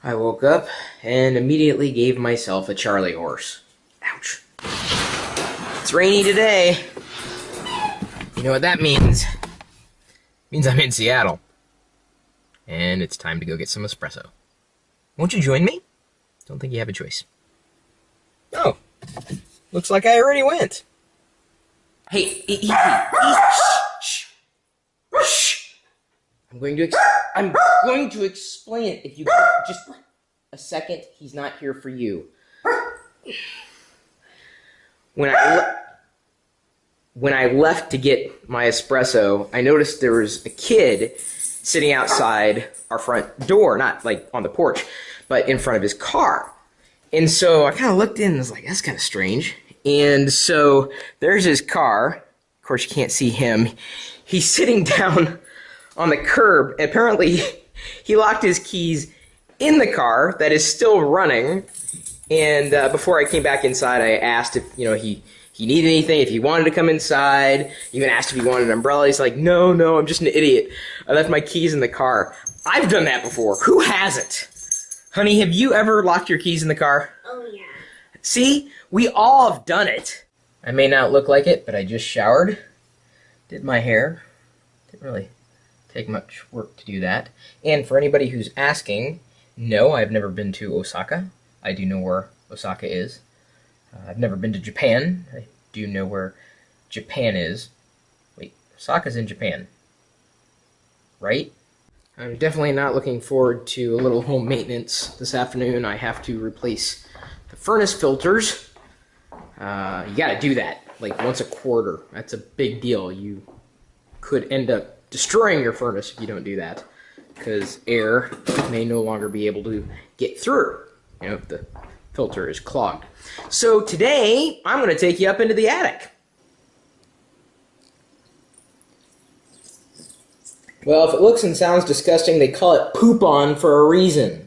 I woke up and immediately gave myself a Charlie horse. Ouch. It's rainy today. You know what that means? It means I'm in Seattle. And it's time to go get some espresso. Won't you join me? Don't think you have a choice. Oh, looks like I already went. Hey, shh. I'm going to explain it. If you just a second, he's not here for you. When I left to get my espresso, I noticed there was a kid sitting outside our front door, not like on the porch, but in front of his car. And so I kind of looked in and was like, that's kind of strange. And so there's his car. Of course, you can't see him. He's sitting down on the curb. Apparently, he locked his keys in the car that is still running. And before I came back inside, I asked if he needed anything, if he wanted to come inside. Even asked if he wanted an umbrella. He's like, no, I'm just an idiot. I left my keys in the car. I've done that before. Who hasn't? Honey, have you ever locked your keys in the car? Oh, yeah. See? We all have done it. I may not look like it, but I just showered. Did my hair. Didn't really take much work to do that. And for anybody who's asking, no, I've never been to Osaka. I do know where Osaka is. I've never been to Japan. I do know where Japan is. Wait, Osaka's in Japan. Right? I'm definitely not looking forward to a little home maintenance this afternoon. I have to replace the furnace filters. You gotta do that like once a quarter. That's a big deal. You could end up destroying your furnace if you don't do that, because air may no longer be able to get through, if the filter is clogged. So today, I'm going to take you up into the attic. Well, if it looks and sounds disgusting, they call it poop on for a reason.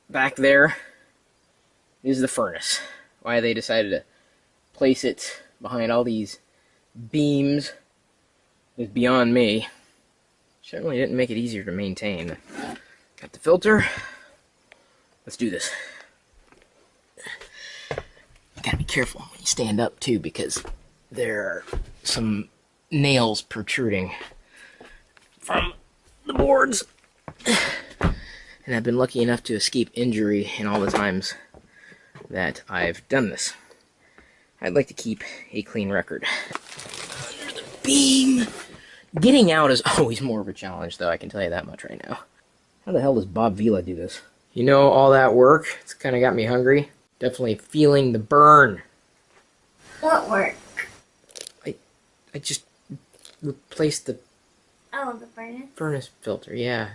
Back there is the furnace. Why they decided to place it behind all these beams is beyond me. Certainly didn't make it easier to maintain. Got the filter. Let's do this. You gotta be careful when you stand up too, because there are some nails protruding from the boards. And I've been lucky enough to escape injury in all the times that I've done this. I'd like to keep a clean record. Under the beam! Getting out is always more of a challenge, though, I can tell you that much right now. How the hell does Bob Vila do this? You know, all that work, it's kind of got me hungry. Definitely feeling the burn. What work? I just replaced the... Oh, the furnace? Furnace filter, yeah.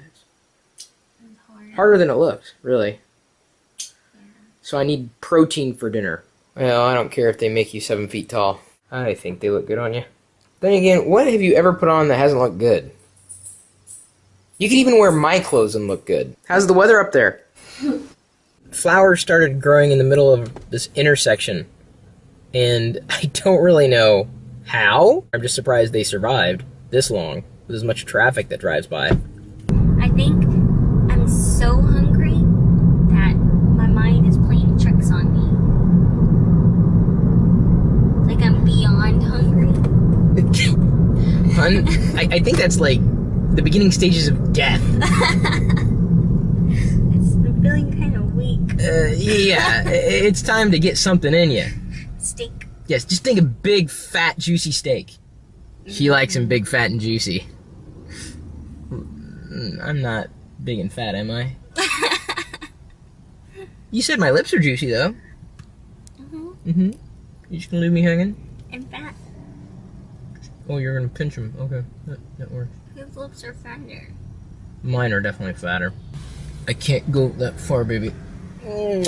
Hard. Harder than it looks, really. Yeah. So I need protein for dinner. Well, I don't care if they make you 7 feet tall. I think they look good on you. Then again, what have you ever put on that hasn't looked good? You can even wear my clothes and look good. How's the weather up there? Flowers started growing in the middle of this intersection, and I don't really know how. I'm just surprised they survived this long with as much traffic that drives by. I think I'm so hungry that my mind is playing tricks on me. Like I'm beyond hungry. I think that's like the beginning stages of death. I'm feeling kind of weak. Yeah, it's time to get something in you. Steak. Yes, just think of big, fat, juicy steak. She likes them big, fat, and juicy. I'm not big and fat, am I? You said my lips are juicy, though. You just gonna leave me hanging? And fat. Oh, you're gonna pinch them. Okay, that works. His lips are fatter. Mine are definitely fatter. I can't go that far, baby. We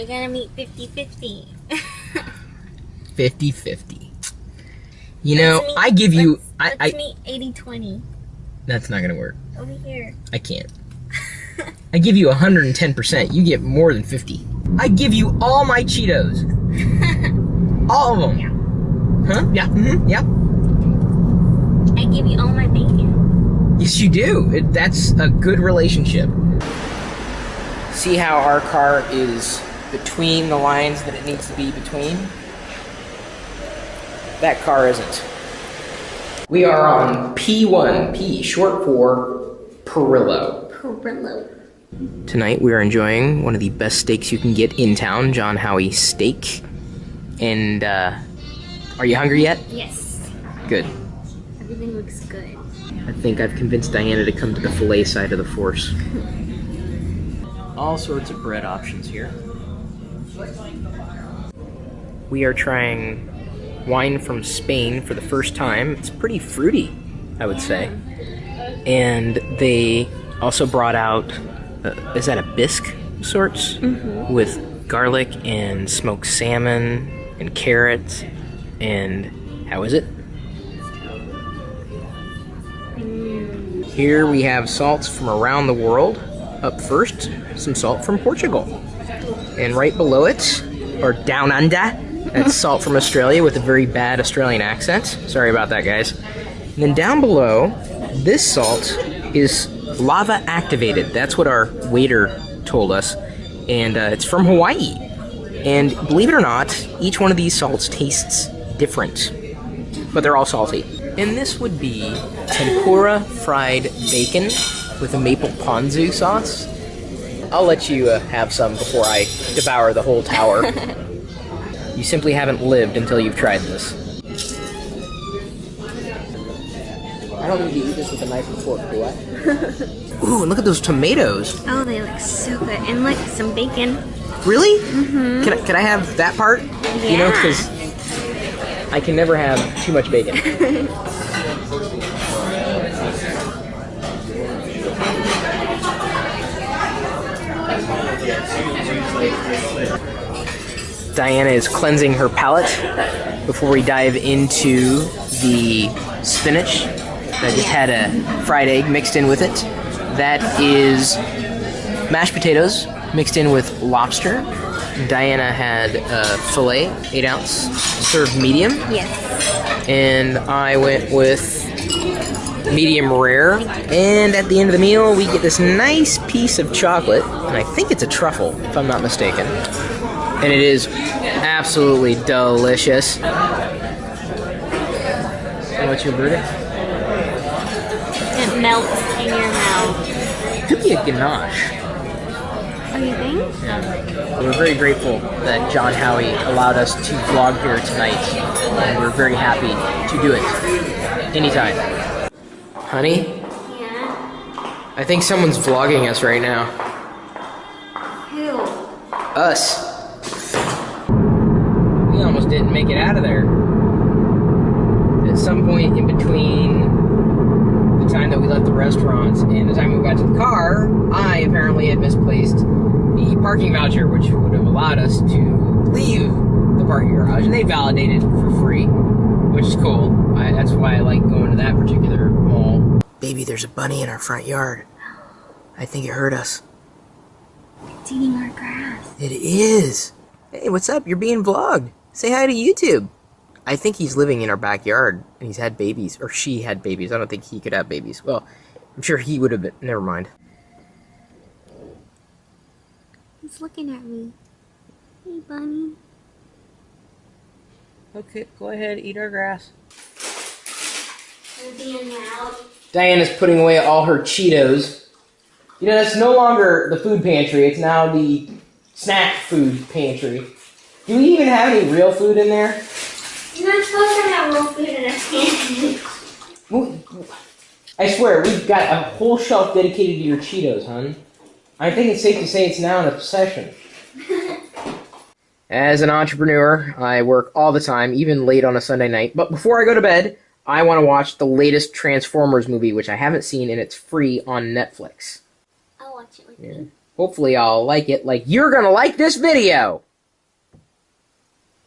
gotta meet 50-50. 50-50. You know, I give you... Let's meet 80-20. That's not gonna work. Over here. I can't. I give you 110%. You get more than 50. I give you all my Cheetos. All of them. Yeah. Huh? Yeah. Mm-hmm. Yeah. I give you all my bacon. Yes, you do. That's a good relationship. See how our car is between the lines that it needs to be between? That car isn't. We are on P1, P short for Perillo. Perillo. Tonight we are enjoying one of the best steaks you can get in town, John Howie Steak. And are you hungry yet? Yes. Good. Everything looks good. I think I've convinced Diana to come to the filet side of the force. All sorts of bread options here. We are trying wine from Spain for the first time. It's pretty fruity, I would say. And they also brought out, is that a bisque of sorts? Mm-hmm. With garlic and smoked salmon and carrots. And how is it? Here we have salts from around the world. Up first, some salt from Portugal. And right below it, or down under, that's salt from Australia with a very bad Australian accent. Sorry about that, guys. And then down below, this salt is lava activated. That's what our waiter told us. And it's from Hawaii. And believe it or not, each one of these salts tastes different. But they're all salty. And this would be tempura fried bacon with a maple ponzu sauce. I'll let you have some before I devour the whole tower. You simply haven't lived until you've tried this. I don't need to eat this with a knife and fork, do I? Ooh, and look at those tomatoes. Oh, they look so good. And look, some bacon. Really? Mm-hmm. Can I have that part? Yeah. You know, because I can never have too much bacon. Diana is cleansing her palate before we dive into the spinach. I just had a fried egg mixed in with it. That is mashed potatoes mixed in with lobster. Diana had a filet, 8-ounce, served medium. Yes. And I went with medium rare. And at the end of the meal, we get this nice piece of chocolate. And I think it's a truffle, if I'm not mistaken. And it is absolutely delicious. And what's your verdict? It melts in your mouth. Could be a ganache. Oh, you think? Yeah. We're very grateful that John Howie allowed us to vlog here tonight. And we're very happy to do it. Anytime. Honey? Yeah? I think someone's vlogging us right now. Who? Us. We almost didn't make it out of there. At some point in between the time that we left the restaurant and the time we got to the car, I apparently had misplaced the parking voucher, which would have allowed us to leave the parking garage, and they validated for free, which is cool. That's why I like going to that particular mall. Baby, there's a bunny in our front yard. I think it heard us. It's eating our grass. It is. Hey, what's up? You're being vlogged. Say hi to YouTube. I think he's living in our backyard, and he's had babies, or she had babies. I don't think he could have babies. Well, I'm sure he would have been. Never mind. He's looking at me. Hey, bunny. Okay, go ahead, eat our grass. We're being loud. Diana's putting away all her Cheetos. You know, it's no longer the food pantry, it's now the snack food pantry. Do we even have any real food in there? You're not supposed to have real food in a pantry. I swear, we've got a whole shelf dedicated to your Cheetos, hon. I think it's safe to say it's now an obsession. As an entrepreneur, I work all the time, even late on a Sunday night. But before I go to bed, I want to watch the latest Transformers movie, which I haven't seen, and it's free on Netflix. I'll watch it with you. Hopefully I'll like it like you're gonna like this video!